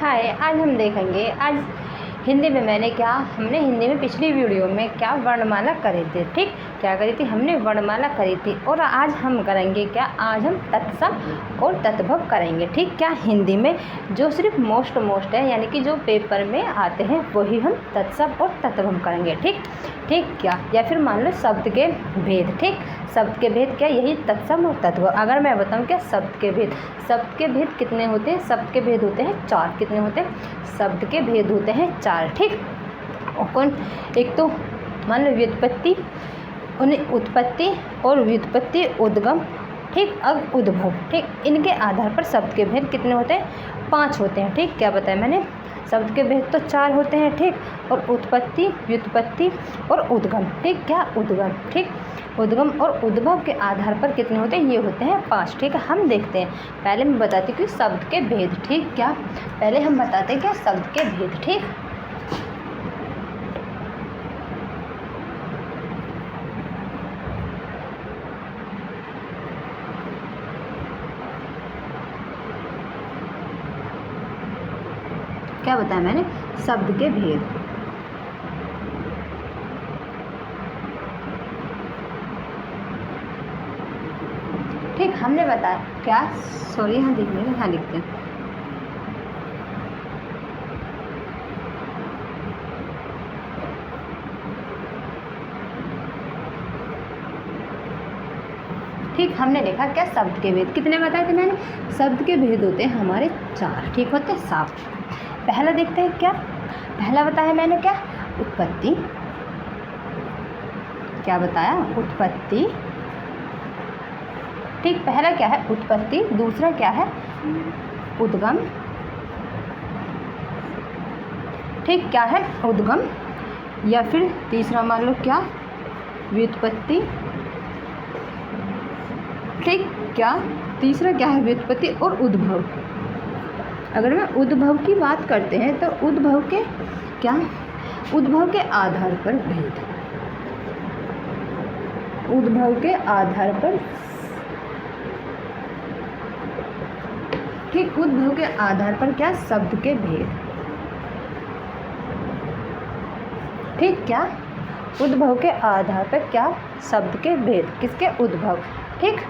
हाय, आज हम देखेंगे आज हिंदी में हमने हिंदी में पिछली वीडियो में क्या वर्णमाला करी थी। ठीक, क्या करी थी हमने? वर्णमाला करी थी। और आज हम करेंगे क्या? आज हम तत्सम और तद्भव करेंगे। ठीक, क्या हिंदी में जो सिर्फ मोस्ट है, यानी कि जो पेपर में आते हैं वही हम तत्सम और तद्भव करेंगे। ठीक ठीक, क्या या फिर मान लो शब्द के भेद। ठीक, शब्द के भेद क्या? यही तत्सम और तद्भव। अगर मैं बताऊं क्या शब्द के भेद कितने होते हैं? शब्द के भेद होते हैं 4। कितने होते हैं? शब्द के भेद होते हैं 4। ठीक, और कौन? एक तो मान लो व्युत्पत्ति, उत्पत्ति और व्युत्पत्ति, उद्गम, ठीक, अब उद्भव। ठीक, इनके आधार पर शब्द के भेद कितने होते हैं? 5 होते हैं। ठीक, क्या बताया मैंने? शब्द के भेद तो 4 होते हैं। ठीक, और उत्पत्ति, व्युत्पत्ति और उद्गम। ठीक, क्या? उद्गम। ठीक, उद्गम और उद्भव के आधार पर कितने होते हैं? ये होते हैं 5। ठीक है, हम देखते हैं। पहले मैं बताती हूँ कि शब्द के भेद। ठीक, क्या पहले हम बताते हैं क्या शब्द के भेद। ठीक, क्या बताया मैंने? शब्द के भेद। ठीक, हमने बताया क्या? सॉरी, यहाँ लिखने में, यहाँ लिखते हैं। ठीक, हमने देखा क्या शब्द के भेद कितने बताए थे मैंने? शब्द के भेद होते हैं हमारे 4। ठीक, होते हैं साफ। पहला देखते हैं क्या? पहला बताया मैंने क्या? उत्पत्ति। क्या बताया? उत्पत्ति। ठीक, पहला क्या है? उत्पत्ति। दूसरा क्या है? उद्गम। ठीक, क्या है? उद्गम। या फिर तीसरा मान लो क्या? व्युत्पत्ति। ठीक, क्या? तीसरा क्या है? व्युत्पत्ति और उद्भव। अगर मैं उद्भव की बात करते हैं तो उद्भव के क्या? उद्भव के आधार पर भेद। उद्भव के आधार पर, ठीक, उद्भव के आधार पर क्या? शब्द के भेद। ठीक, क्या? उद्भव के आधार पर क्या? शब्द के भेद। किसके? उद्भव। ठीक,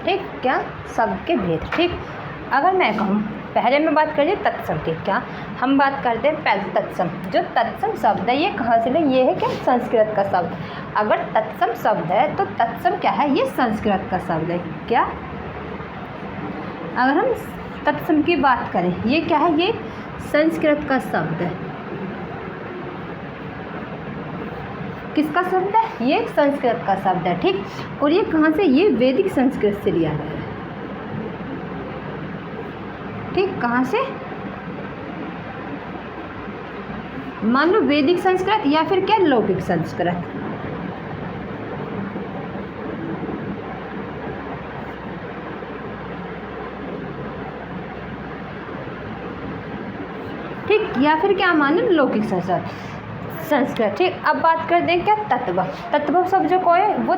ठीक, क्या? शब्द के भेद। ठीक, अगर मैं कहूँ पहले मैं बात करिए तत्सम की। क्या हम बात करते हैं? पहले तत्सम। जो तत्सम शब्द है ये कहाँ से ले? ये है क्या? संस्कृत का शब्द। अगर तत्सम शब्द है तो तत्सम क्या है? ये संस्कृत का शब्द है। क्या? अगर हम तत्सम की बात करें, ये क्या है? ये संस्कृत का शब्द है। किसका शब्द है? ये संस्कृत का शब्द है। ठीक, और ये कहाँ से? ये वैदिक संस्कृत से लिया गया है। ठीक, कहाँ से? मान लो वैदिक संस्कृत या फिर क्या? लौकिक संस्कृत। ठीक, या फिर क्या मान लो? लौकिक संस्कृत। ठीक, अब बात कर दें क्या? तद्भव। तद्भव शब्द जो कोई है वो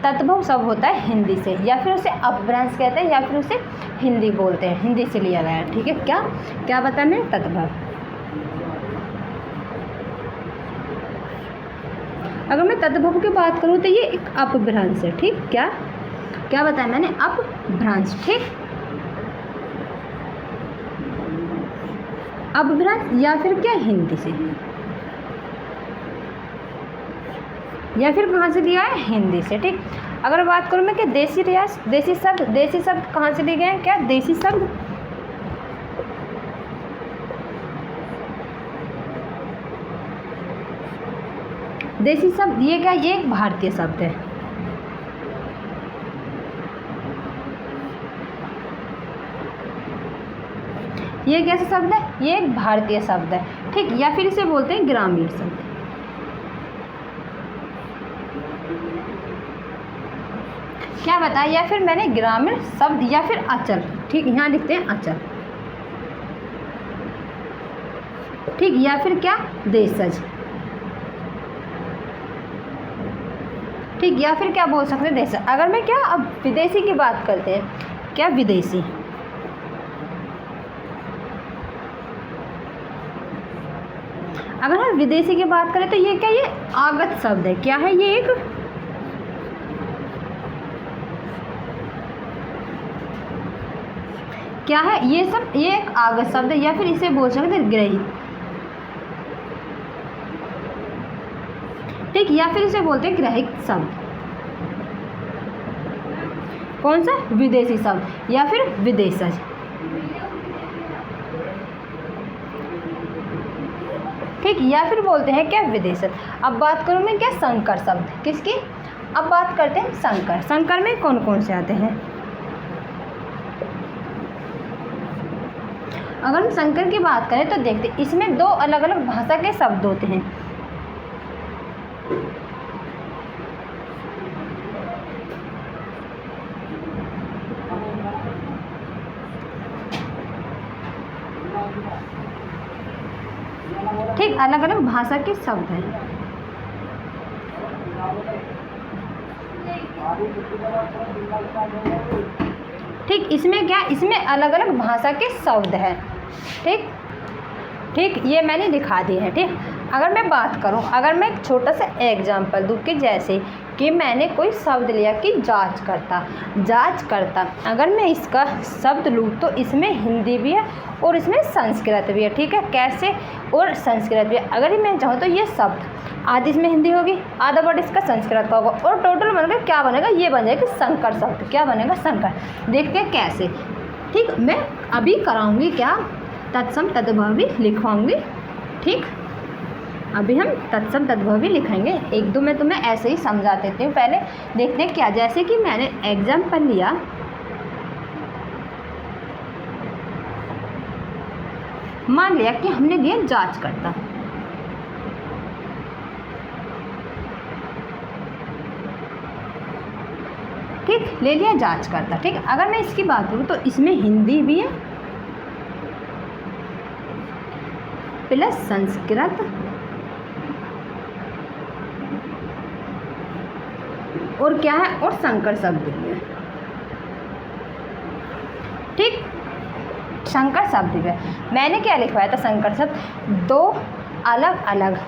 तद्भव शब्द होता है हिंदी से, या फिर उसे अपभ्रंश कहते हैं, या फिर उसे हिंदी बोलते हैं, हिंदी से लिया गया है। ठीक है, क्या क्या बताया मैंने? तद्भव। अगर मैं तद्भव की बात करूँ तो ये एक अपभ्रंश है। ठीक, क्या क्या बताया मैंने? अपभ्रंश। ठीक, अपभ्रंश या फिर क्या? हिंदी से, या फिर कहाँ से लिया है? हिंदी से। ठीक, अगर बात करूँ मैं क्या? देसी रियाज, देसी शब्द कहाँ से लिए गए हैं? क्या? देसी शब्द। देसी शब्द ये क्या? ये एक भारतीय शब्द है। ये कैसा शब्द है? ये एक भारतीय शब्द है। ठीक, या फिर इसे बोलते हैं ग्रामीण शब्द। क्या बताया? या फिर मैंने ग्रामीण शब्द या फिर अचल। ठीक, यहाँ लिखते हैं अचल। ठीक, या फिर क्या? देशज। ठीक, या फिर क्या बोल सकते हैं देश। अगर मैं क्या अब विदेशी की बात करते हैं, क्या विदेशी, अगर हम विदेशी की बात करें तो ये क्या, ये आगत शब्द है। क्या है ये, एक क्या है ये सब, ये एक आगत शब्द है, या फिर इसे बोल सकते हैं ग्रहित। ठीक, या फिर इसे बोलते हैं ग्रहित शब्द। कौन सा, विदेशी शब्द या फिर विदेशज। ठीक, या फिर बोलते हैं क्या, विदेशज। अब बात करूँ मैं क्या, संकर शब्द, किसकी, अब बात करते हैं संकर। संकर में कौन कौन से आते हैं। अगर हम संकर की बात करें तो देखते हैं इसमें दो अलग अलग भाषा के शब्द होते हैं। ठीक, अलग अलग भाषा के शब्द हैं। ठीक, इसमें क्या, इसमें अलग अलग भाषा के शब्द हैं। ठीक ठीक, ये मैंने दिखा दी है। ठीक, अगर मैं बात करूं, अगर मैं एक छोटा सा एग्जांपल दूं कि जैसे कि मैंने कोई शब्द लिया कि जांच करता, जांच करता, अगर मैं इसका शब्द लूँ तो इसमें हिंदी भी है और इसमें संस्कृत भी है। ठीक है, कैसे, और संस्कृत भी है। अगर मैं चाहूँ तो ये शब्द आधी इसमें हिंदी होगी, आधा वर्ड इसका संस्कृत का होगा, और टोटल बनेगा क्या बनेगा, ये बन जाएगा संकर शब्द। क्या बनेगा, संकर। देखते हैं कैसे। ठीक, मैं अभी कराऊंगी क्या, तत्सम तद्भवी लिखवाऊंगी। ठीक, अभी हम तत्सम तद्भवी लिखेंगे। एक दो मैं तुम्हें ऐसे ही समझा देती हूँ। पहले देखते हैं क्या, जैसे कि मैंने एग्जाम्पल लिया, मान लिया कि हमने लिया जांच करता। ठीक, ले लिया जांच करता। ठीक, अगर मैं इसकी बात करूँ तो इसमें हिंदी भी है प्लस संस्कृत और क्या है, और संकर शब्द भी है। ठीक, संकर शब्द भी है। मैंने क्या लिखवाया था, संकर शब्द, दो अलग अलग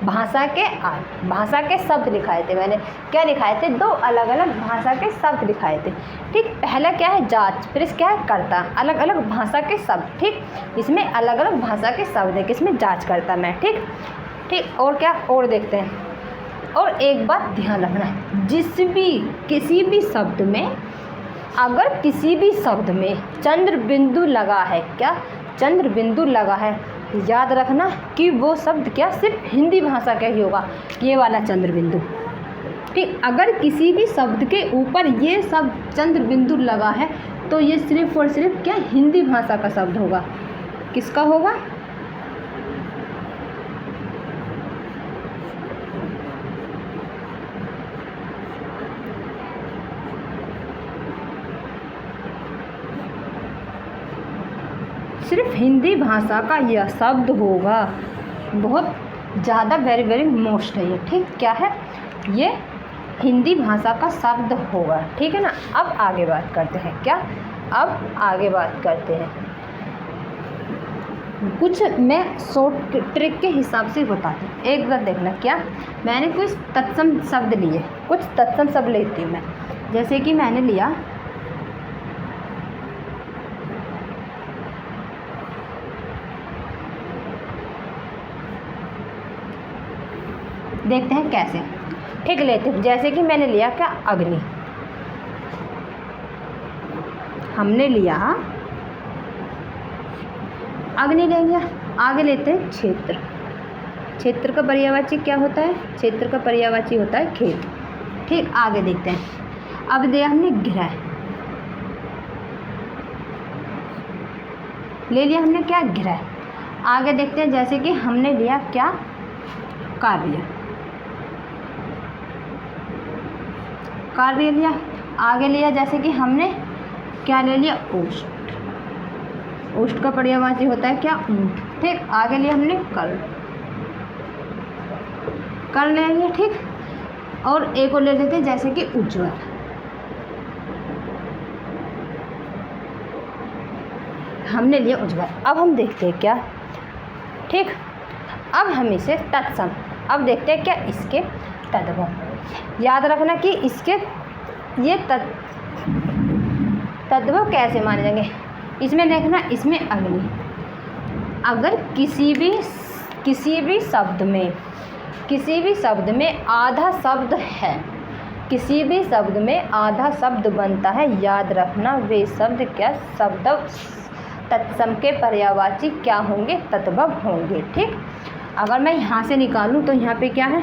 भाषा के शब्द लिखाए थे। मैंने क्या लिखाए थे, दो अलग अलग भाषा के शब्द लिखाए थे। ठीक, पहला क्या है जांच, फिर क्या है करता, अलग अलग भाषा के शब्द। ठीक, इसमें अलग अलग भाषा के शब्द है, किसमें जांच करता मैं। ठीक ठीक, और क्या, और देखते हैं। और एक बात ध्यान रखना है, किसी भी शब्द में, अगर किसी भी शब्द में चंद्र बिंदु लगा है, क्या चंद्र बिंदु लगा है, याद रखना कि वो शब्द क्या सिर्फ हिंदी भाषा का ही होगा, ये वाला चंद्र बिंदु। ठीक, अगर किसी भी शब्द के ऊपर ये शब्द चंद्र बिंदु लगा है तो ये सिर्फ और सिर्फ क्या हिंदी भाषा का शब्द होगा। किसका होगा, सिर्फ हिंदी भाषा का यह शब्द होगा। बहुत ज़्यादा वेरी वेरी मोस्ट है ये। ठीक, क्या है, ये हिंदी भाषा का शब्द होगा। ठीक है ना। अब आगे बात करते हैं, क्या, अब आगे बात करते हैं। कुछ मैं शॉर्ट ट्रिक के हिसाब से बताती हूँ, एक बार देखना। क्या, मैंने कुछ तत्सम शब्द लिए, कुछ तत्सम शब्द लेती हूँ मैं। जैसे कि मैंने लिया देखते हैं कैसे। ठीक, लेते हैं। जैसे कि मैंने लिया क्या, अग्नि, हमने लिया अग्नि ले लिया। आगे लेते हैं क्षेत्र। क्षेत्र का पर्यायवाची क्या होता है, क्षेत्र का पर्यायवाची होता है खेत। ठीक, आगे देखते हैं। अब दिया हमने गृह, ले लिया हमने क्या, गृह। आगे देखते हैं, जैसे कि हमने लिया क्या, कार्य, कार्य लिया। आगे लिया जैसे कि हमने क्या ले लिया, ओष्ठ, ओष्ठ का पर्यायवाची होता है क्या, ऊंट। ठीक, आगे लिया हमने कर्ण, कर्ण ले लिया। ठीक, और एक और ले लेते हैं जैसे कि उज्ज्वल। हमने लिया उज्ज्वल। अब हम देखते हैं क्या, ठीक। अब हम इसे तत्सम, अब देखते हैं क्या इसके तद्भव। याद रखना कि इसके ये तद्भव कैसे माने जाएंगे। इसमें देखना, इसमें अग्नि, अगर किसी भी शब्द में आधा शब्द है, किसी भी शब्द में आधा शब्द बनता है, याद रखना वे शब्द क्या शब्द तत्सम के पर्यायवाची क्या होंगे, तद्भव होंगे, ठीक। अगर मैं यहाँ से निकालूँ तो यहाँ पे क्या है,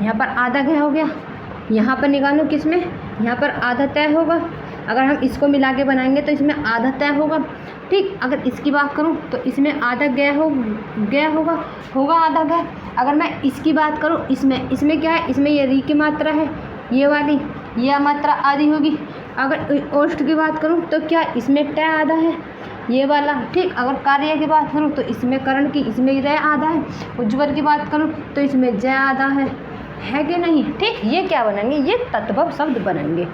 यहाँ पर आधा क्या हो गया, यहाँ पर निकालूँ किसमें, यहाँ पर आधा तय होगा। अगर हम इसको मिला के बनाएंगे तो इसमें आधा तय होगा, ठीक। अगर इसकी बात करूँ तो इसमें आधा गया होगा आधा गया। अगर मैं इसकी बात करूँ, इसमें क्या है, इसमें ये री की मात्रा है, ये वाली, यह मात्रा आधी होगी। अगर ओष्ठ की बात करूँ तो क्या इसमें तय आधा है, ये वाला, ठीक। अगर कार्य की बात करूँ तो इसमें करण की, इसमें रय आधा है। उज्ज्वल की बात करूँ तो इसमें जय आधा है कि नहीं, ठीक। ये क्या बनेंगे, ये तद्भव शब्द बनेंगे,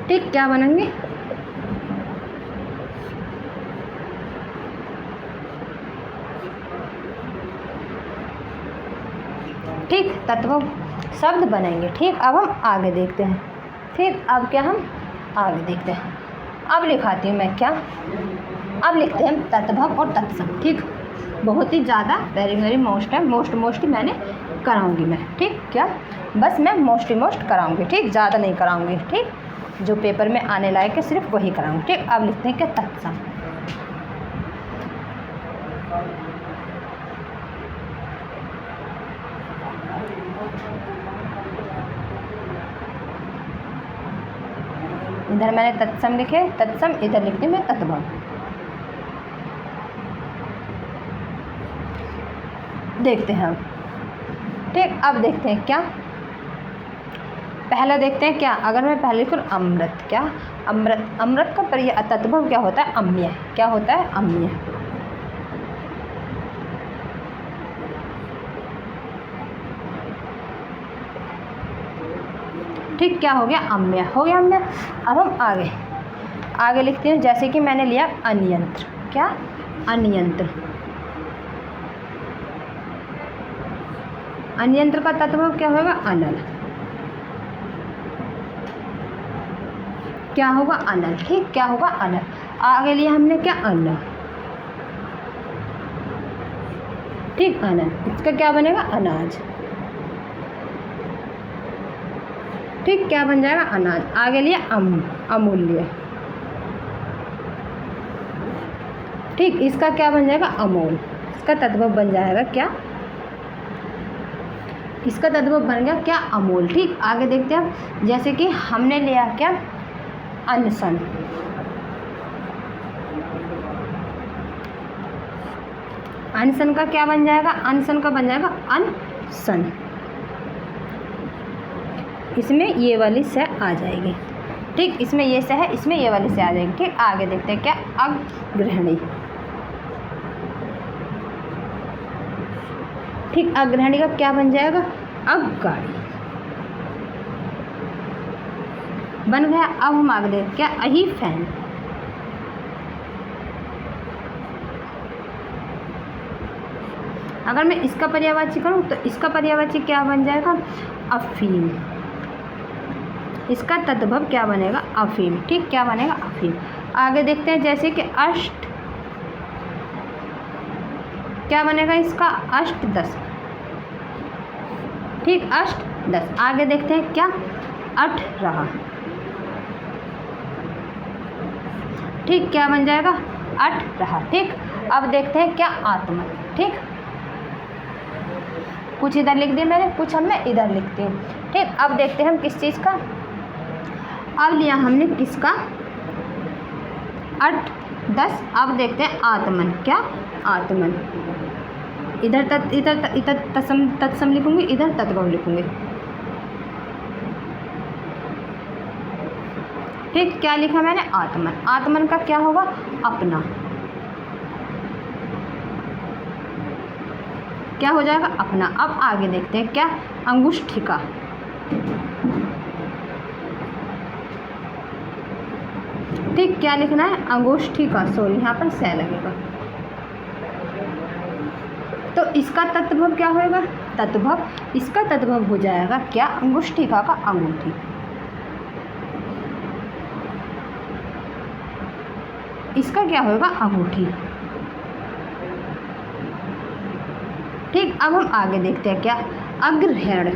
ठीक। क्या बनेंगे, ठीक, तद्भव शब्द बनेंगे, ठीक। अब हम आगे देखते हैं, ठीक। अब क्या हम आगे देखते हैं, अब लिखाती हूँ मैं क्या, अब लिखते हैं तद्भव और तत्सम, ठीक। बहुत ही ज़्यादा वेरी मोस्ट है, मोस्ट मैंने कराऊंगी मैं, ठीक। क्या बस मैं मोस्ट कराऊंगी, ठीक, ज़्यादा नहीं कराऊंगी, ठीक। जो पेपर में आने लायक है सिर्फ वही कराऊंगी, ठीक। अब लिखते हैं क्या तत्सम। इधर मैंने तत्सम लिखे, तत्सम, इधर लिखती हूँ मैं तद्भव। देखते हैं, ठीक। अब देखते हैं क्या, पहला देखते हैं क्या, अगर मैं पहले लिखूँ अमृत, क्या अमृत का पर्याय तद्भव क्या होता है, अम्य, क्या होता है, अम्य, ठीक। क्या हो गया, अम्य हो गया, अम्य। अब हम आगे लिखते हैं, जैसे कि मैंने लिया अनियंत्र, क्या अनियंत्र का तद्भव क्या होगा, अनल, क्या होगा, अनल, ठीक। क्या होगा, अनल। आगे लिया हमने क्या, अन्न, ठीक, अनल, इसका क्या बनेगा, अनाज, ठीक। क्या बन जाएगा, अनाज। आगे लिया अमूल्य, ठीक। इसका क्या बन जाएगा, अमोल, इसका तद्भव बन जाएगा क्या, इसका तद्भव बन गया क्या, अमोल, ठीक। आगे देखते हैं, जैसे कि हमने लिया क्या, अनशन, अनशन का क्या बन जाएगा, अनशन का बन जाएगा अनशन, इसमें ये वाली से आ जाएगी, ठीक। इसमें ये से है, इसमें ये वाली से आ जाएगी, ठीक। आगे देखते हैं क्या, अग्रहणी, ठीक। अग्रहणी का क्या बन जाएगा, अगाड़ी बन गया। अब हम आगे देखते क्या, अहिफैन, अगर मैं इसका पर्यायवाची करूँ तो इसका पर्यायवाची क्या बन जाएगा, अफीम, इसका तद्भव क्या बनेगा, अफीम, ठीक। क्या बनेगा, अफीम। आगे देखते हैं, जैसे कि अष्ट, क्या बनेगा इसका, अष्टदश, ठीक, अष्टदश। आगे देखते हैं क्या, अठरह, ठीक। क्या बन जाएगा, अठरह, ठीक। अब देखते हैं क्या, आत्मा, ठीक। कुछ इधर लिख दिए मैंने, कुछ मैं इधर लिखती हूँ, ठीक। अब देखते हैं हम किस चीज़ का, अब लिया हमने किसका, 8 10। अब देखते हैं आत्मन, क्या आत्मन, इधर तत्सम लिखूंगी, इधर तद्भव लिखूंगी, ठीक। क्या लिखा मैंने, आत्मन, आत्मन का क्या होगा, अपना, क्या हो जाएगा अपना। अब आगे देखते हैं क्या अंगुष्ठिका। ठीक, क्या लिखना है अंगुष्ठिका, सॉरी यहाँ पर सै लगेगा। तो इसका तत्भव क्या होगा, तत्भव, इसका तत्भव हो जाएगा क्या अंगुष्ठिका का अंगूठी। इसका क्या होगा अंगूठी। ठीक, अब हम आगे देखते हैं क्या अग्रहण।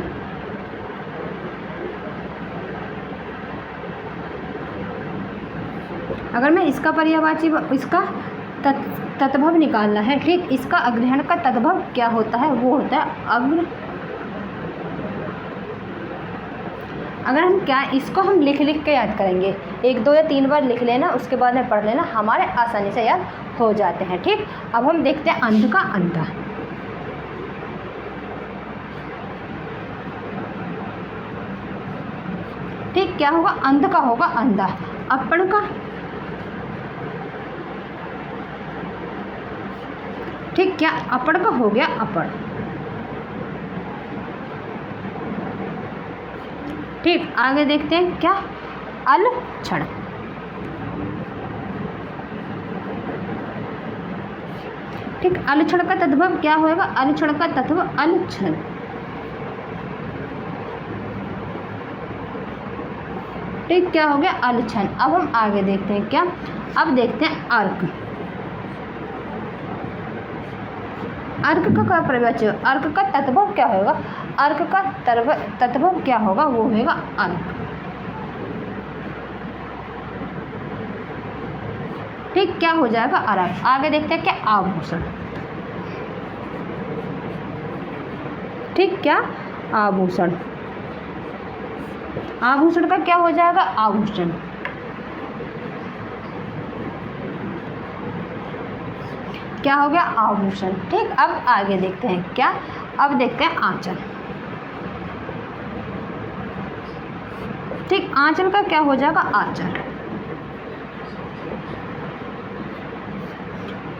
अगर मैं इसका पर्यायवाची, इसका तत्भव निकालना है, ठीक, इसका अग्रहण का तत्भव क्या होता है, वो होता है अग्र। अगर हम क्या इसको हम लिख के याद करेंगे, 1 2 या 3 बार लिख लेना, उसके बाद में पढ़ लेना, हमारे आसानी से याद हो जाते हैं। ठीक, अब हम देखते हैं अंध का अंधा। ठीक, क्या होगा अंध का होगा अंधा। अपन का, ठीक, क्या अपड़ का हो गया अपड़। ठीक, आगे देखते हैं क्या अलक्षण। ठीक, अलक्षण का तत्भव क्या होगा, अलक्षण का तत्व अलक्षण। ठीक, क्या हो गया अलक्षण। अब हम आगे देखते हैं क्या, अब देखते हैं अर्क। अर्क का क्या प्रवचन, अर्क का तत्भव क्या होगा, अर्क का तत्भव क्या होगा, वो होगा अर्क। ठीक, क्या हो जाएगा अर्क। आगे देखते हैं क्या आभूषण। ठीक, क्या आभूषण, आभूषण का क्या हो जाएगा आभूषण। क्या हो गया आभूषण। ठीक, अब आगे देखते हैं क्या, अब देखते हैं आंचल। ठीक, आंचल का क्या हो जाएगा आंचल।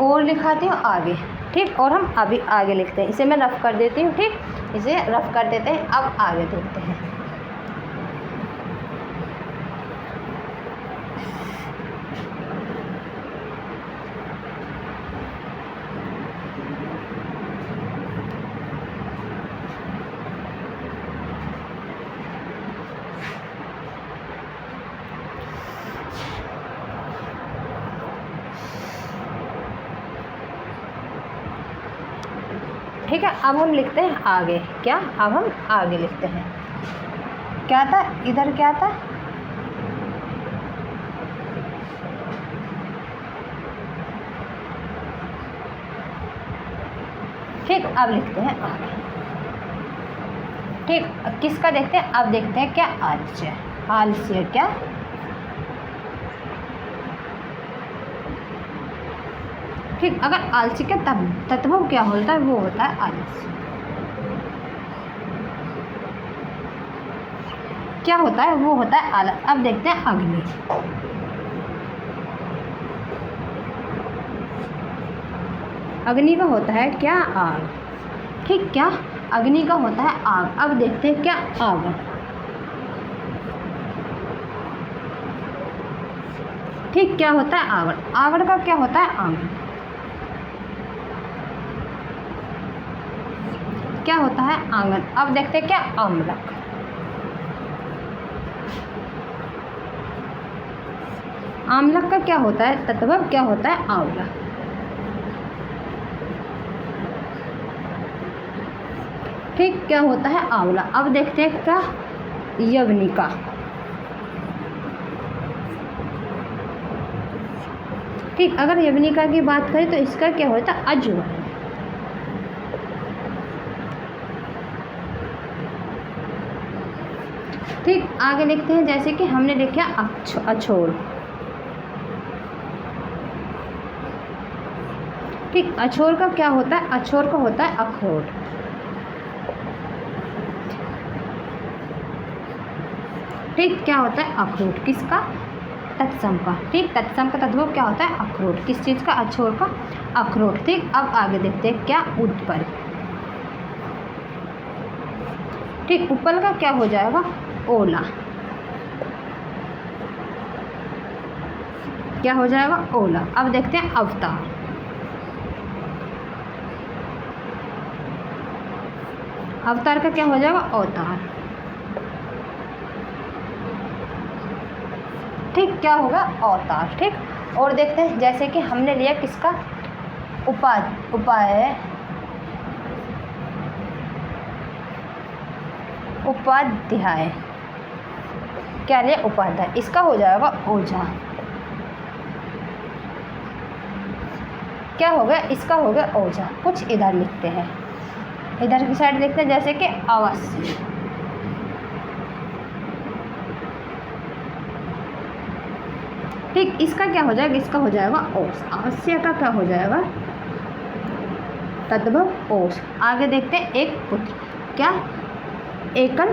और लिखाती हूँ आगे। ठीक, और हम अभी आगे लिखते हैं, इसे मैं रफ कर देती हूँ। ठीक, इसे रफ कर देते हैं, अब आगे देखते हैं। ठीक है, अब हम लिखते हैं आगे क्या, अब हम आगे लिखते हैं क्या था, इधर क्या था, ठीक, अब लिखते हैं आगे। ठीक, किसका देखते हैं, अब देखते हैं क्या आलस्य। आलस्य क्या, ठीक, अगर आलसी का तत्व क्या होता है, वो होता है आलस्य। क्या होता है, वो होता है आलस। अब देखते हैं अग्नि। अग्नि का होता है क्या आग। ठीक, क्या अग्नि का होता है आग। अब देखते हैं क्या आग। ठीक, क्या होता है आगन। आगन का क्या होता है आंगन। क्या होता है आंगन। अब देखते हैं क्या अम्लक। आमलक का क्या होता है तत्व, क्या होता है आंवला। ठीक, क्या होता है आंवला। अब देखते हैं क्या यवनिका। ठीक, अगर यवनिका की बात करें तो इसका क्या होता है अजवाइन। ठीक, आगे लिखते हैं जैसे कि हमने देखा अछोर। ठीक, अछोर का क्या होता है, अछोर का होता है अखरोट। ठीक, क्या होता है अखरोट, किसका तत्सम का। ठीक, तत्सम का तत्व क्या होता है अखरोट, किस चीज़ का, अछोर का अखरोट। ठीक, अब आगे देखते हैं क्या उत्पल। ठीक, उपल का क्या हो जाएगा, ओला। क्या हो जाएगा, ओला। अब देखते हैं अवतार। अवतार का क्या हो जाएगा, अवतार। ठीक, क्या होगा, अवतार। ठीक, और देखते हैं जैसे कि हमने लिया किसका, उपाय उपाध्याय। क्या लिया, उपाध्याय। इसका हो जाएगा ओझा। क्या हो गया, इसका हो गया ओझा। कुछ इधर लिखते हैं, इधर की साइड लिखते हैं जैसे कि अवश्य। ठीक, इसका क्या हो जाएगा, इसका हो जाएगा ओस। अवश्य का क्या हो जाएगा, तद्भव ओस। आगे देखते हैं एक पुत्र। क्या, एकल।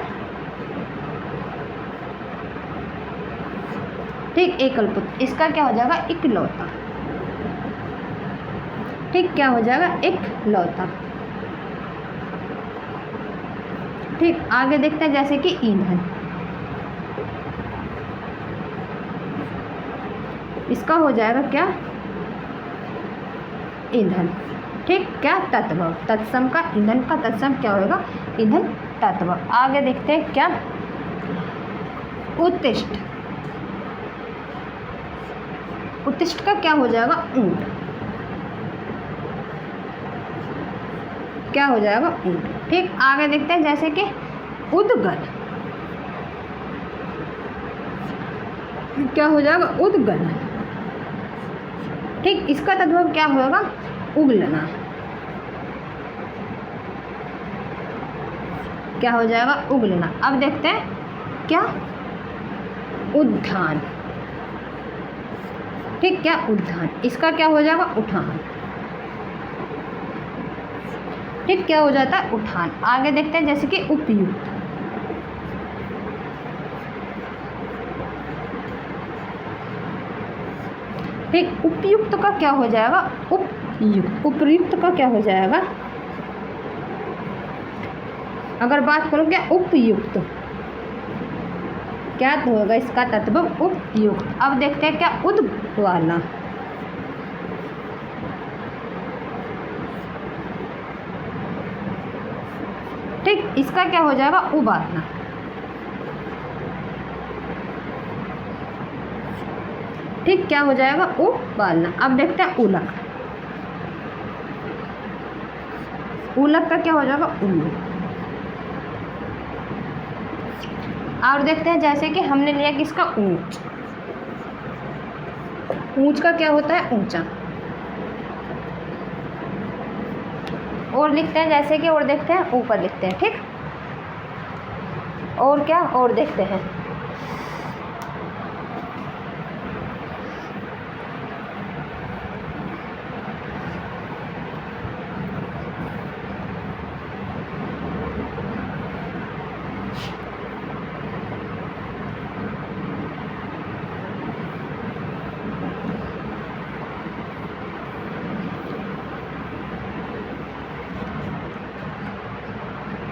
ठीक, एकल पुत्र। इसका क्या हो जाएगा, इकलौता। ठीक, क्या हो जाएगा, इकलौता। ठीक, आगे देखते हैं जैसे कि ईंधन। इसका हो जाएगा क्या, ईंधन। ठीक, क्या, तत्भव। तत्सम का, ईंधन का तत्सम क्या होगा, ईंधन तत्भव। आगे देखते हैं क्या, उत्तिष्ठ। उत्तिष्ठ का क्या हो जाएगा, ऊंट। क्या हो जाएगा, ऊंट। ठीक, आगे देखते हैं जैसे कि उद्गल। क्या हो जाएगा, उद्गल। ठीक, इसका तद्भव क्या होगा, उगलना। क्या हो जाएगा, उगलना। अब देखते हैं क्या, उद्यान। ठीक, क्या, उद्यान। इसका क्या हो जाएगा, उठान। ठीक, क्या हो जाता है, उठान। आगे देखते हैं जैसे कि उपयुक्त। ठीक, उपयुक्त का क्या हो जाएगा, उपयुक्त। उपयुक्त का क्या हो जाएगा, अगर बात करो क्या, उपयुक्त। क्या तो होगा इसका तत्व, उपयुक्त। अब देखते हैं क्या, उद्वाला। ठीक, इसका क्या हो जाएगा, उबालना। ठीक, क्या हो जाएगा, उबालना। अब देखते हैं उलक। उलक का क्या हो जाएगा, उल्लू। और देखते हैं जैसे कि हमने लिया किसका, ऊंच। ऊंच का क्या होता है, ऊंचा। और लिखते हैं जैसे कि, और देखते हैं ऊपर लिखते हैं। ठीक, और क्या, और देखते हैं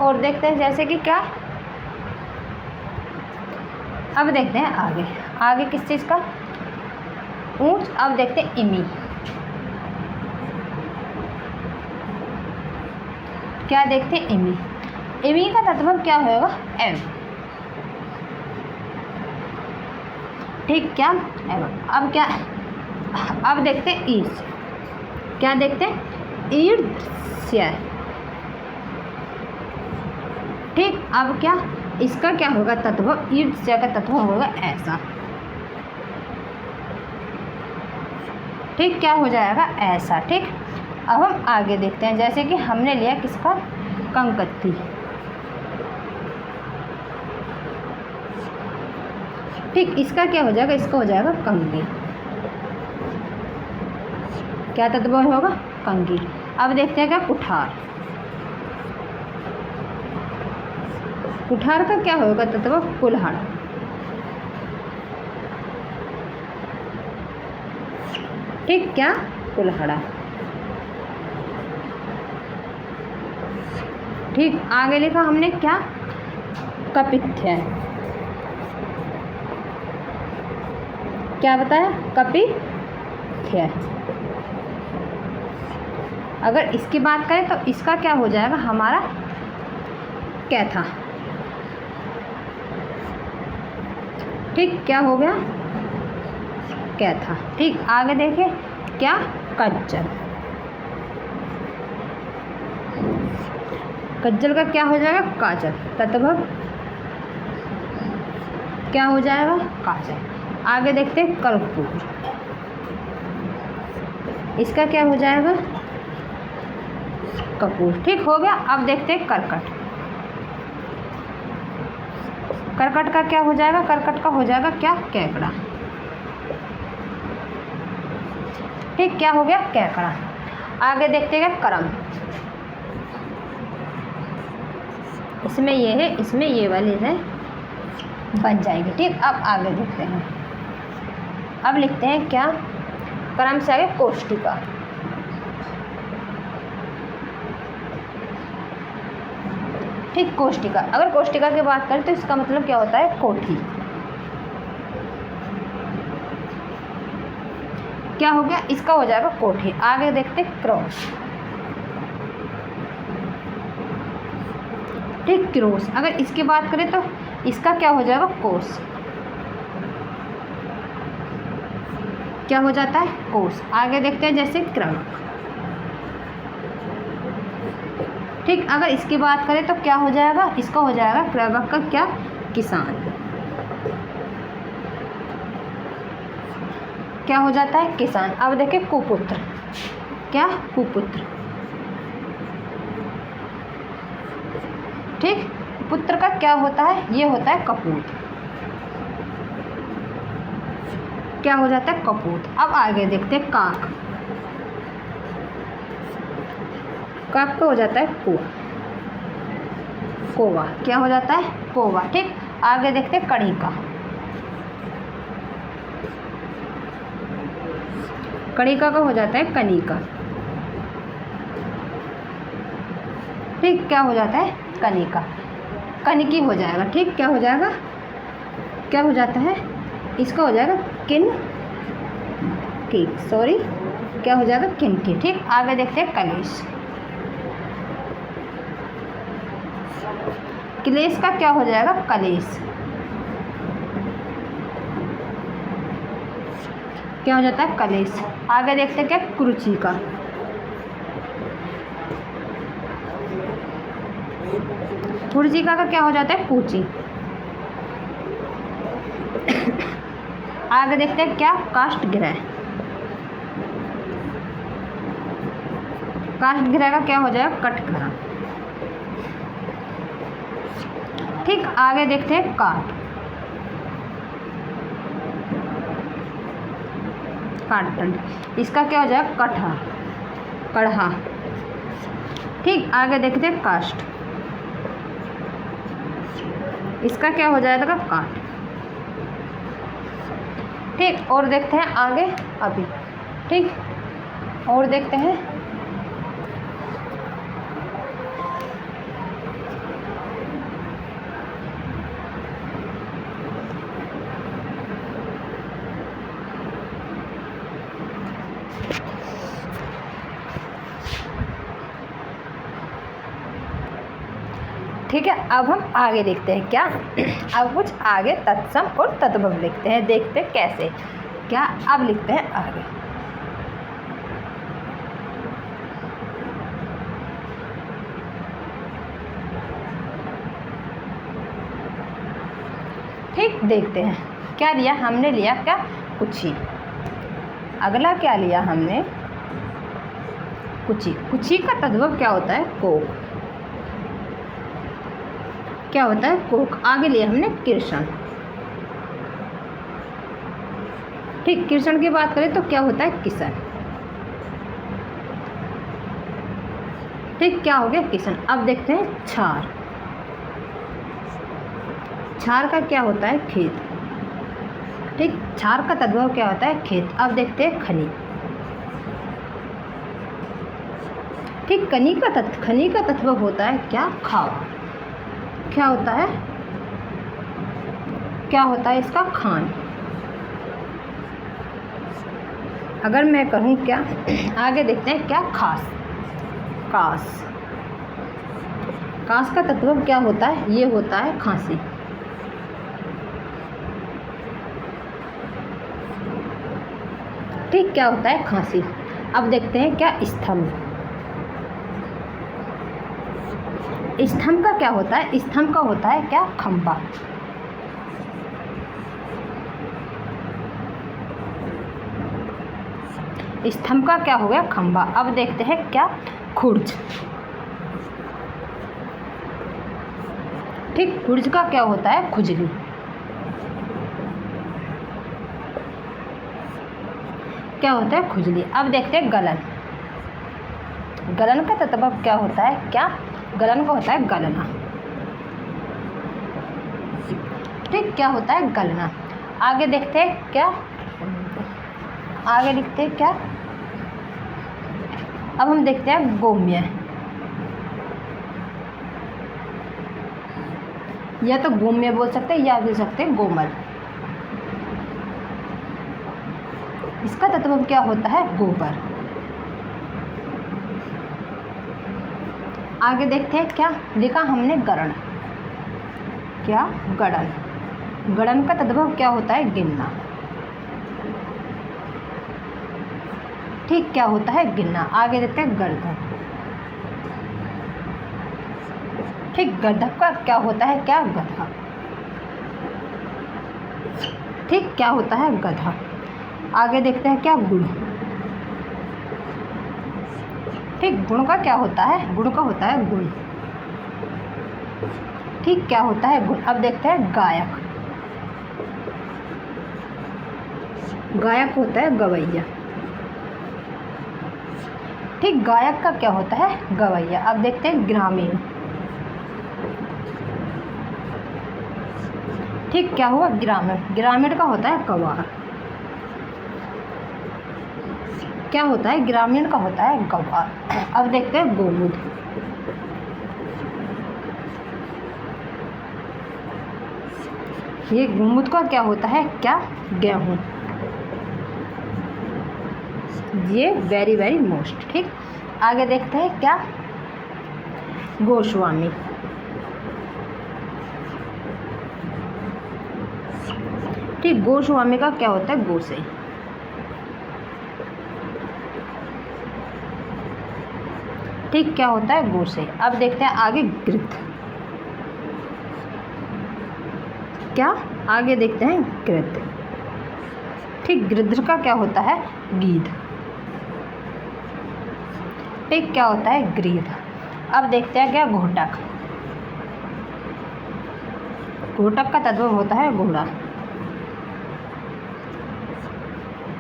और देखते हैं जैसे कि क्या, अब देखते हैं आगे। आगे किस चीज़ का, ऊंच। अब देखते हैं इमी। क्या देखते हैं, इमी। इमी का तत्व क्या होगा, एम। ठीक, क्या, एवं। अब क्या, अब देखते हैं ईर्ष। क्या देखते हैं, ईर्ष्या। ठीक, अब क्या, इसका क्या होगा तत्व, ईर्ष्या का तत्व होगा ऐसा। ठीक, क्या हो जाएगा, ऐसा। ठीक, अब हम आगे देखते हैं जैसे कि हमने लिया किसका, कंकत्ती। ठीक, इसका क्या हो जाएगा, इसका हो जाएगा कंगी। क्या तत्व होगा, कंगी। अब देखते हैं क्या, कुठार। कुठार का क्या होगा तत्व, कुल्हाड़। ठीक, क्या, कुल्हाड़ा। ठीक, आगे लिखा हमने क्या, कपित्थ। क्या बताया? कपित्थ। अगर इसकी बात करें तो इसका क्या हो जाएगा हमारा? कैथा। ठीक, क्या हो गया? कैथा। ठीक, आगे देखें क्या? कज्जल। कज्जल का क्या हो जाएगा? काजल। तत्भव क्या हो जाएगा? काजल। आगे देखते हैं कर्पूर। इसका क्या हो जाएगा? कपूर। ठीक हो गया। अब देखते हैं कर्कट। कर्कट का क्या हो जाएगा? कर्कट का हो जाएगा क्या? केकड़ा। ठीक, क्या हो गया? केकड़ा। आगे देखते हैं करम। इसमें ये है, इसमें ये वाली है, बन जाएगी। ठीक, अब आगे देखते हैं। अब लिखते हैं क्या? करम से आगे कोष्टिका। ठीक, कोष्टिका। अगर कोष्टिका की बात करें तो इसका मतलब क्या होता है? कोठी। क्या हो गया? इसका हो जाएगा कोठी। आगे देखते क्रॉस। ठीक, क्रोस। अगर इसकी बात करें तो इसका क्या हो जाएगा? कोस। क्या हो जाता है? कोस। आगे देखते हैं जैसे क्रमक। ठीक, अगर इसकी बात करें तो क्या हो जाएगा? इसका हो जाएगा क्रमक का क्या? किसान। क्या हो जाता है? किसान। अब देखिए कुपुत्र। क्या? कुपुत्र। ठीक, पुत्र का क्या होता है? ये होता है कपूत। क्या हो जाता है? कपूत। अब आगे देखते हैं काक। काक का हो जाता है कुआ। कोवा। क्या हो जाता है? कोवा। ठीक, आगे देखते हैं कणिका। कणिका का हो जाता है कनिका। ठीक, क्या हो जाता है? कनिका। कनिकी हो जाएगा। ठीक, क्या हो जाएगा? क्या हो जाता है? इसका हो जाएगा किन की, सॉरी, क्या हो जाएगा? किनकी। ठीक, आगे देखते हैं कलेश। क्लेश का क्या हो जाएगा? कलेश। क्या हो जाता है? कलेश। आगे देखते हैं क्या? कुरुचि का। कुरुचिका का क्या हो जाता है? कूची। आगे देखते हैं क्या? काष्ठ गृह। काष्ठ गृह का क्या हो जाएगा? कटघरा। ठीक, आगे देखते हैं काट। काटदंड। इसका क्या हो जाएगा? कटहा। कढ़ा। ठीक, आगे देखते हैं काष्ठ। इसका क्या हो जाएगा? काट। ठीक, और देखते हैं आगे अभी। ठीक, और देखते हैं ठीक है। अब हम आगे देखते हैं क्या? अब कुछ आगे तत्सम और तद्भव लिखते हैं, देखते हैं कैसे क्या। अब लिखते हैं आगे। ठीक, देखते हैं क्या लिया हमने। लिया क्या? कुची। अगला क्या लिया हमने? कुची। कुची का तद्भव क्या होता है? कोक। क्या होता है? कोक। आगे लिया हमने कृष्ण। ठीक, कृष्ण की बात करें तो क्या होता है? किशन। ठीक, क्या हो गया? किशन। अब देखते हैं छार। छार का क्या होता है? खेत। ठीक, छार का तद्भव क्या होता है? खेत। अब देखते हैं खनी। ठीक, खनी का तद्भव होता है क्या? खावा। क्या होता है? क्या होता है इसका? खान। अगर मैं कहूँ क्या, आगे देखते हैं क्या? खास। कास। कास का तत्व क्या होता है? ये होता है खांसी। ठीक, क्या होता है? खांसी। अब देखते हैं क्या? स्तंभ। स्तंभ का क्या होता है? स्तंभ का होता है क्या? खंबा। स्तंभ का क्या हो गया? खंबा। अब देखते हैं क्या? खुर्ज। ठीक, खुर्ज का क्या होता है? खुजली। क्या होता है? खुजली। अब देखते हैं गलन। गलन का तत्व क्या होता है? क्या? गलन का होता है गलना। ठीक, क्या होता है? गलना। आगे देखते हैं क्या? आगे लिखते हैं क्या? अब हम देखते हैं गोम्य। या तो गोम्य बोल सकते हैं या बोल सकते हैं गोमल। इसका तत्व क्या होता है? गोबर। आगे देखते हैं क्या लिखा हमने? गरण। क्या? गड़न। गड़न का तत्व क्या होता है? गिनना। ठीक, क्या होता है? गिनना। आगे देखते हैं गर्दन। ठीक, गर्दभ का क्या होता है? क्या? गधा। ठीक, क्या होता है? गधा। आगे देखते हैं क्या? गुण। ठीक, गुण का क्या होता है? गुण का होता है गुण। ठीक, क्या होता है? गुण। अब देखते हैं गायक। गायक होता है गवैया। ठीक, गायक का क्या होता है? गवैया। अब देखते हैं ग्रामीण। ठीक, क्या हुआ? ग्रामीण। ग्रामीण का होता है गवार। क्या होता है? ग्रामीण का होता है गवार। अब देखते हैं गोमुद। ये गोमुद का क्या होता है? क्या? गेहूं। ये वेरी वेरी मोस्ट। ठीक, आगे देखते हैं क्या? गोस्वामी। ठीक, गोस्वामी का क्या होता है? गोसे। ठीक, क्या होता है? गोसे। अब देखते हैं आगे गृध। क्या? आगे देखते हैं गृध। ठीक, गृध का क्या होता है? गीध। ठीक, क्या होता है? ग्रीध। अब देखते हैं क्या? घोटक। घोटक का तत्व होता है घोड़ा।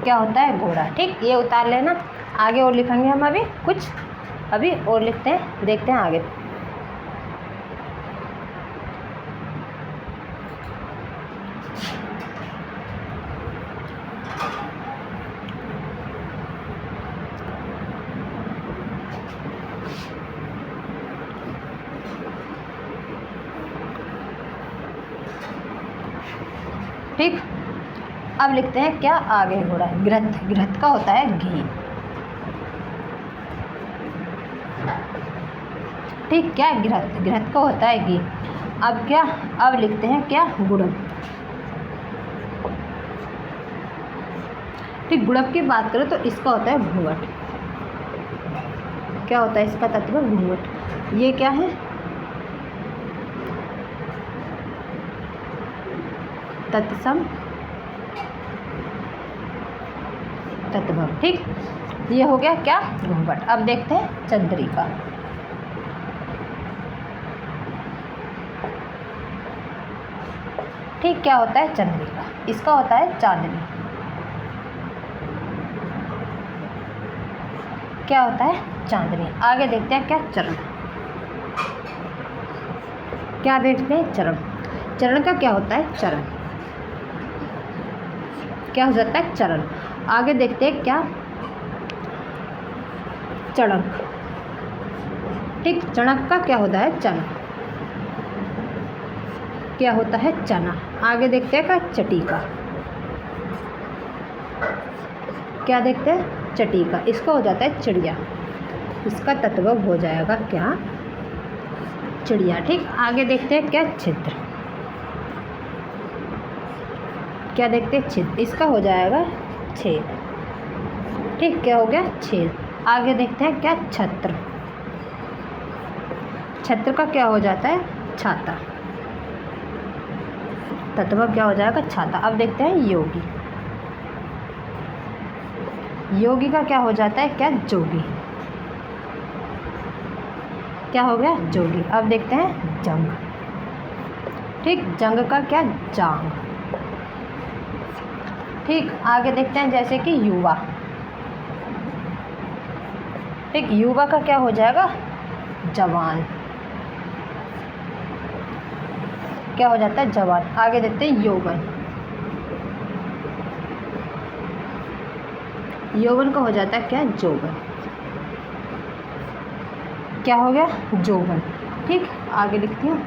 क्या होता है? घोड़ा। ठीक, ये उतार लेना। आगे और लिखेंगे हम अभी कुछ, अभी और लिखते हैं, देखते हैं आगे। ठीक, अब लिखते हैं क्या? आगे घोड़ा। घृत। घृत का होता है घी। ठीक, क्या? घृत। घृत का होता है घी। अब क्या? अब लिखते हैं क्या? गुड़ब। ठीक, गुड़ब की बात करें तो इसका होता है घूंघट। क्या होता है इसका तत्व? घूंघट। ये क्या है? तत्सम तत्व। ठीक, ये हो गया क्या? घूंघट। अब देखते हैं चंद्रिका। ठीक, क्या होता है? चंद्रिका। इसका होता है चांदनी। क्या होता है? चांदनी। आगे देखते हैं क्या? चरण। क्या देखते हैं? चरण। चरण का क्या होता है? चरण। क्या हो जाता है? चरण। आगे देखते हैं क्या? चणक। ठीक, चणक का क्या होता है? चणक। क्या होता है चना। आगे देखते हैं क्या चटीका, क्या देखते हैं चटीका, इसका हो जाता है चिड़िया, इसका तत्व हो जाएगा क्या चिड़िया। ठीक, आगे देखते हैं क्या छिद्र, क्या देखते हैं छिद्र, इसका हो जाएगा छेद। ठीक, क्या हो गया छेद। आगे देखते हैं क्या छत्र, छत्र का क्या हो जाता है छाता, तत्व क्या हो जाएगा छाता। अब देखते हैं योगी, योगी का क्या हो जाता है क्या जोगी, क्या हो गया जोगी। अब देखते हैं जंग, ठीक, जंग का क्या जांग। ठीक, आगे देखते हैं जैसे कि युवा, ठीक, युवा का क्या हो जाएगा जवान, क्या हो जाता है जवान। आगे देखते हैं यौवन, यौवन का हो जाता है क्या जोवन, क्या हो गया जोवन। ठीक, आगे लिखती हूँ,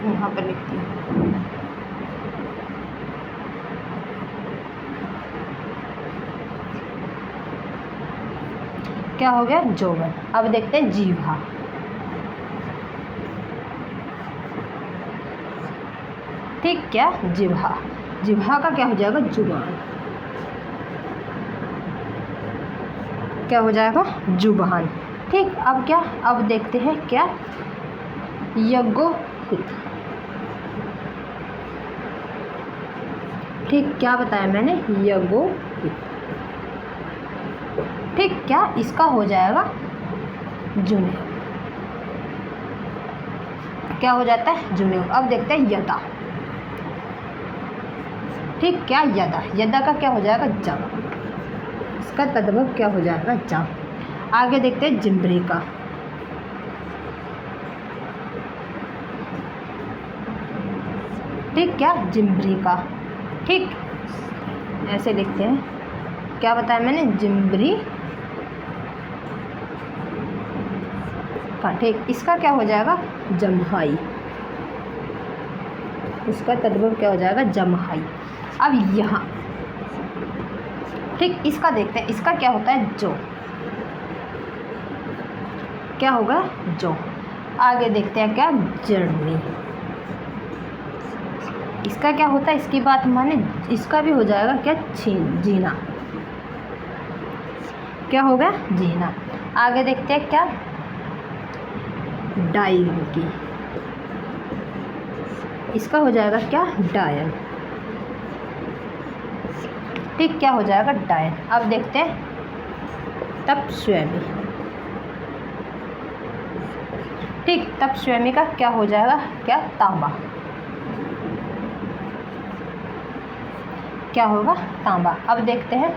यहाँ पर लिखती हूँ, क्या हो गया जोवन। अब देखते हैं जीभा, ठीक, क्या जिह्वा, जिह्वा का क्या हो जाएगा जुबान, क्या हो जाएगा जुबान। ठीक, अब क्या, अब देखते हैं क्या यज्ञोपवीत, ठीक, क्या बताया मैंने यज्ञोपवीत। ठीक, क्या इसका हो जाएगा जुने, क्या हो जाता है जुने। अब देखते हैं यदा, ठीक, क्या यदा, यदा का क्या हो जाएगा जंग, इसका तद्भव क्या हो जाएगा जंग। आगे देखते हैं जिम्बरी का, ठीक, क्या जिम्बरी का। ठीक, ऐसे लिखते हैं, क्या बताया मैंने जिम्बरी का। ठीक, इसका क्या हो जाएगा जम्हाई, इसका तद्भव क्या हो जाएगा जम्हाई। अब यहाँ, ठीक, इसका देखते हैं, इसका क्या होता है जो, क्या होगा जो। आगे देखते हैं क्या जर्नी, इसका क्या होता है, इसकी बात माने, इसका भी हो जाएगा क्या जीना, क्या होगा जीना। आगे देखते हैं क्या डायल की, इसका हो जाएगा क्या डायल, ठीक, क्या हो जाएगा डायल। अब देखते हैं तपस्वी, ठीक, तपस्वी का क्या हो जाएगा क्या तांबा, क्या होगा तांबा। अब देखते हैं,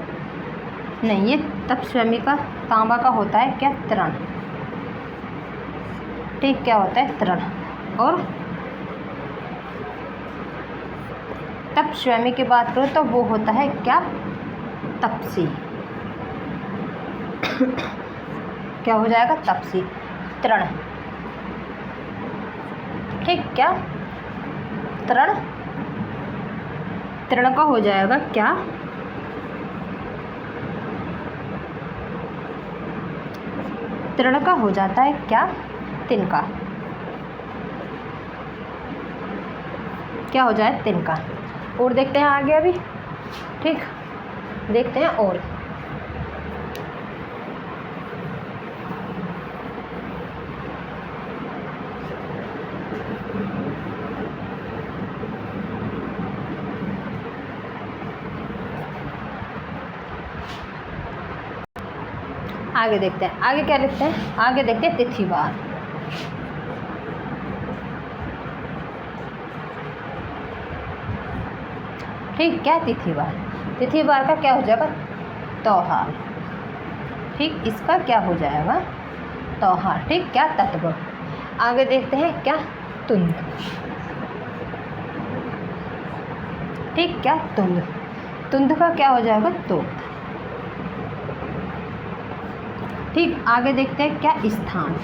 नहीं, ये तपस्वी का तांबा का होता है क्या तरण, ठीक, क्या होता है तरण। और तपस्वी की बात करो तो वो होता है क्या तपसी, क्या हो जाएगा तपसी तरण, ठीक, क्या तरण, तरण का हो जाएगा क्या तरण का हो जाता है क्या तिनका, क्या हो जाए तिनका। और देखते हैं आगे अभी, ठीक, देखते हैं और आगे देखते हैं, आगे क्या लिखते हैं, आगे देखते हैं तिथिवार, ठीक, क्या तिथिवार, तिथिवार का क्या हो जाएगा त्योहार, ठीक, इसका क्या हो जाएगा त्योहार। ठीक, क्या तत्व। आगे देखते हैं क्या तुंद, ठीक, क्या तुंद, तुंद का क्या हो जाएगा तोत। ठीक, आगे देखते हैं क्या स्थान,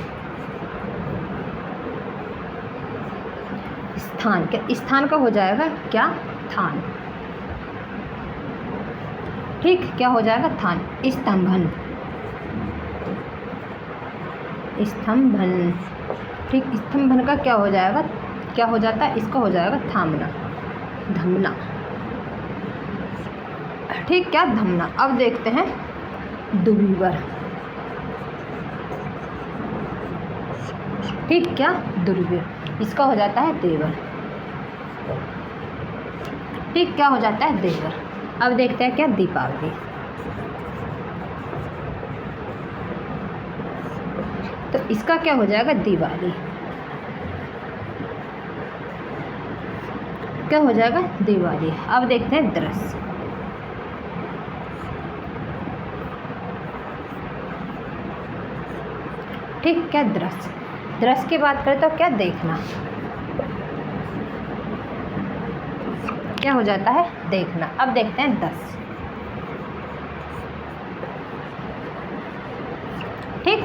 स्थान, क्या स्थान का हो जाएगा क्या, थान। ठीक, क्या हो जाएगा, थान। स्तंभन, स्तंभन। ठीक, स्तंभन का क्या हो जाएगा, क्या हो जाता है, इसका हो जाएगा थामना, धमना। ठीक, क्या, धमना। अब देखते हैं दुर्विवर। ठीक, क्या, दुर्विवर, इसका हो जाता है देवर। ठीक, क्या हो जाता है, देवर। अब देखते हैं क्या, दीपावली। तो इसका क्या हो जाएगा, दिवाली। क्या हो जाएगा, दिवाली। अब देखते हैं दृश्य। ठीक, क्या, दृश्य। दृश्य की बात करें तो क्या, देखना। क्या हो जाता है, देखना। अब देखते हैं दस। ठीक,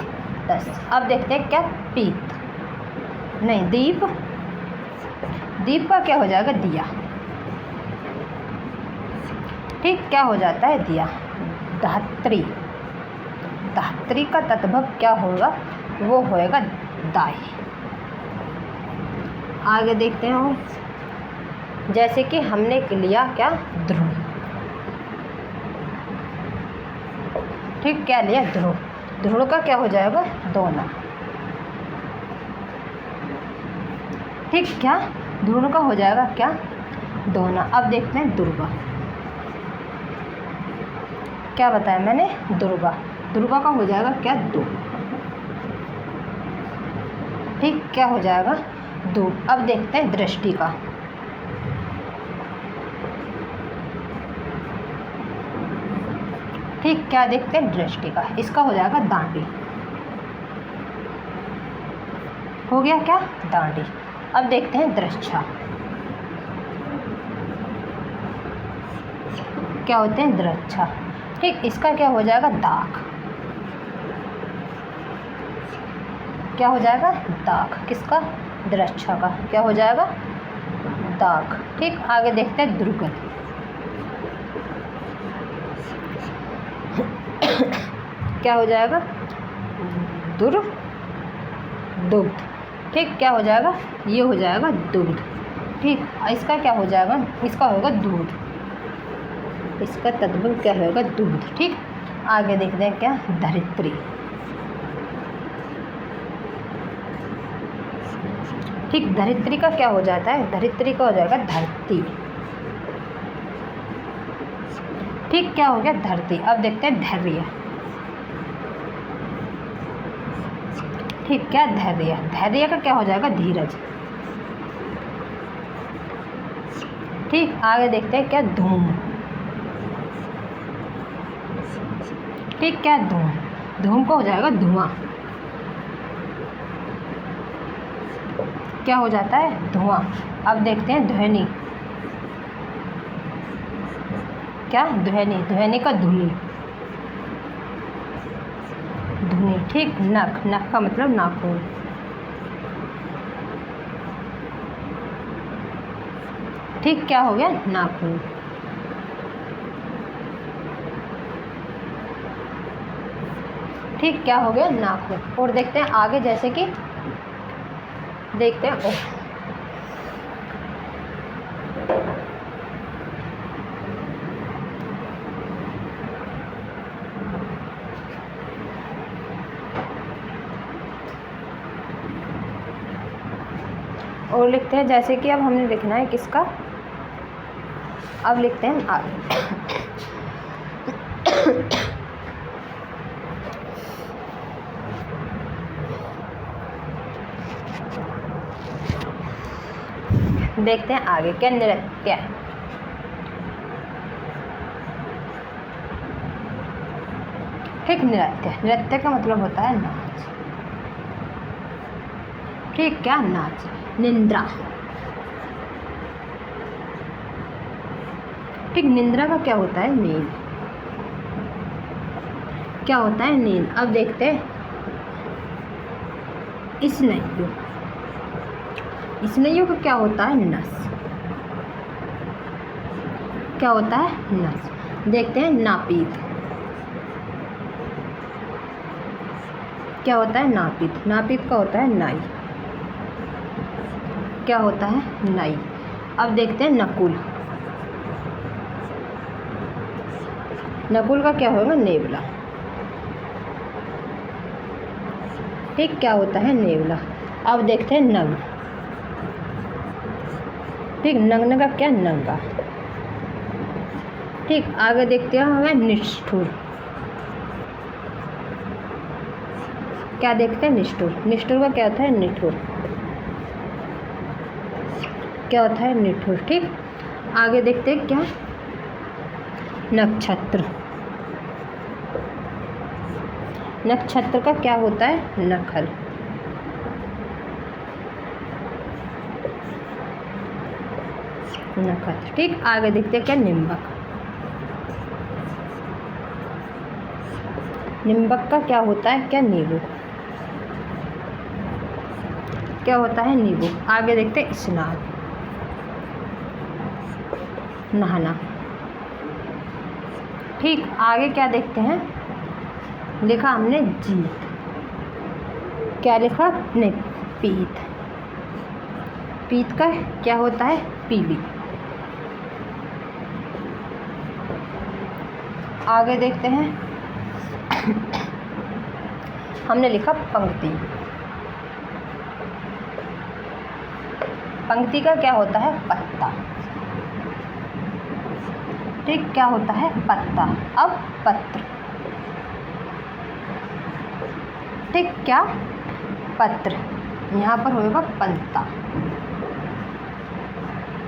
10। अब देखते हैं क्या, पीत, नहीं, दीप। दीप का क्या हो जाएगा, दिया। ठीक, क्या हो जाता है, दिया। धात्री, धात्री का तद्भव क्या होगा, वो होएगा दाई। आगे देखते हैं और जैसे कि हमने लिया क्या, ध्रुव। ठीक, क्या लिया, ध्रुव। ध्रुव का क्या हो जाएगा, दोना। ठीक, क्या, ध्रुव का हो जाएगा क्या, दोना। अब देखते हैं दुर्गा। क्या बताया मैंने, दुर्गा। दुर्गा का हो जाएगा क्या, दो। ठीक, क्या हो जाएगा, दो। अब देखते हैं दृष्टि का। ठीक, क्या देखते हैं, दृष्टि का। इसका हो जाएगा दांडी। हो गया क्या, दांडी। अब देखते हैं दृक्षा। क्या होते हैं, दृक्षा। ठीक, इसका क्या हो जाएगा, दाग। क्या हो जाएगा, दाग। किसका, दृक्षा का। क्या हो जाएगा, दाग। ठीक, आगे देखते हैं दुर्गंध। क्या हो जाएगा, दुग्ध। ठीक, क्या हो जाएगा, ये हो जाएगा दुग्ध। ठीक, इसका क्या हो जाएगा, इसका होगा दूध। इसका तद्भव क्या होगा, दूध। ठीक, आगे देखते हैं क्या, धरित्री। ठीक, धरित्री का क्या हो जाता है, धरित्री का हो जाएगा धरती। ठीक, क्या हो गया, धरती। अब देखते हैं धैर्य। ठीक, क्या, धैर्य। धैर्य का क्या हो जाएगा, धीरज। ठीक, आगे देखते हैं क्या, धूम। ठीक, क्या, धूम। धूम का हो जाएगा धुआं। क्या हो जाता है, धुआं। अब देखते हैं ध्वनि। क्या, ध्वनि। ध्वनि का धुनी, धुनी। ठीक, नख। नख का मतलब नाखून। ठीक, क्या हो गया, नाखून। ठीक, क्या हो गया, नाखून। और देखते हैं आगे, जैसे कि देखते हैं और लिखते हैं, जैसे कि अब हमने लिखना है किसका, अब लिखते हैं आगे। देखते हैं आगे क्या, नृत्य। ठीक, नृत्य। नृत्य का मतलब होता है नाच। ठीक, क्या, नाच। निंद्रा। ठीक, निंद्रा का क्या होता है, नींद। क्या होता है, नींद। अब देखते हैं स्नायु। स्नायु का क्या होता है? नस। क्या होता है? नस। देखते हैं नापीत। क्या होता है? नापीत। नापीत का होता है नाई। क्या होता है? नाई। अब देखते हैं नकुल। नकुल का क्या होगा? नेवला। ठीक, क्या होता है? नेवला। अब देखते हैं नग। ठीक, नग्न का क्या? नंगा। ठीक, आगे देखते हैं हमें निष्ठुर। क्या देखते हैं? निष्ठुर। निष्ठुर का क्या होता है? निठुर। क्या होता है? निठुर। ठीक, आगे देखते हैं क्या? नक्षत्र। नक्षत्र का क्या होता है? नखल। नखल। ठीक, आगे देखते हैं क्या? निम्बक। निम्बक का क्या होता है? क्या? नींबू। क्या होता है? नींबू। आगे देखते हैं स्नान। नहाना। ठीक, आगे क्या देखते हैं? लिखा हमने जीत। क्या लिखा? नहीं, पीत। पीत का क्या होता है? पीली। आगे देखते हैं हमने लिखा पंक्ति। पंक्ति का क्या होता है? पत्ता। ठीक, क्या होता है? पत्ता। अब पत्र। ठीक, क्या? पत्र। यहाँ पर होगा पंता।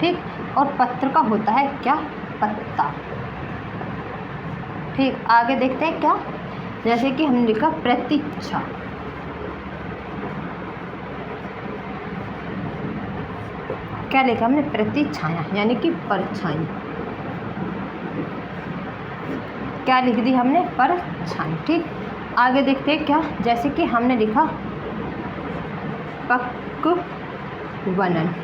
ठीक, और पत्र का होता है क्या? पत्ता। ठीक, आगे देखते हैं क्या? जैसे कि हमने लिखा प्रतीक्षा। क्या लिखा हमने? प्रतिछाया, यानी कि परछाई। क्या लिख दी हमने? परछाई। ठीक, आगे देखते हैं क्या? जैसे कि हमने लिखा पक्वनन।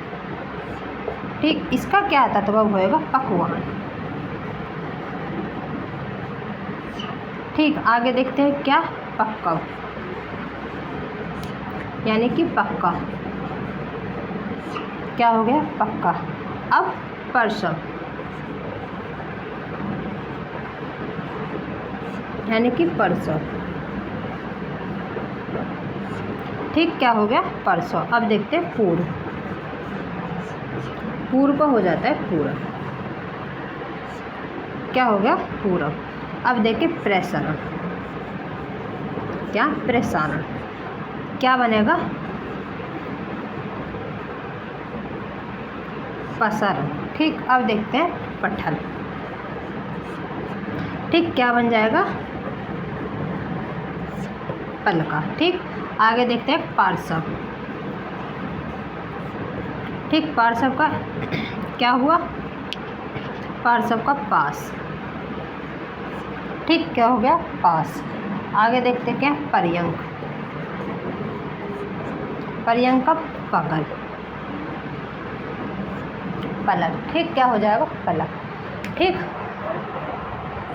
ठीक, इसका क्या तत्व होएगा? पकवान। ठीक, आगे देखते हैं क्या? पक्कव, यानी कि पक्का। क्या हो गया? पक्का। अब परसव, यानी कि परसव। ठीक, क्या हो गया? परसव। अब देखते हैं पूर्व। पूर्व का हो जाता है पूरब। क्या हो गया? पूरब। अब देखिए प्रसारण। क्या? प्रसारण। क्या बनेगा? पसारण। ठीक, अब देखते हैं पठल। ठीक, क्या बन जाएगा? पलका। ठीक, आगे देखते हैं पार्श्व। ठीक, पार्श्व का क्या हुआ? पार्श्व का पास। ठीक, क्या हो गया? पास। आगे देखते हैं क्या? पर्यंक। पर्यंक का पकड़। पलक। ठीक, क्या हो जाएगा? पलक। ठीक,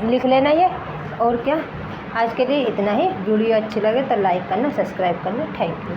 लिख लेना ये। और क्या, आज के लिए इतना ही। वीडियो अच्छी लगे तो लाइक करना, सब्सक्राइब करना। Thank you.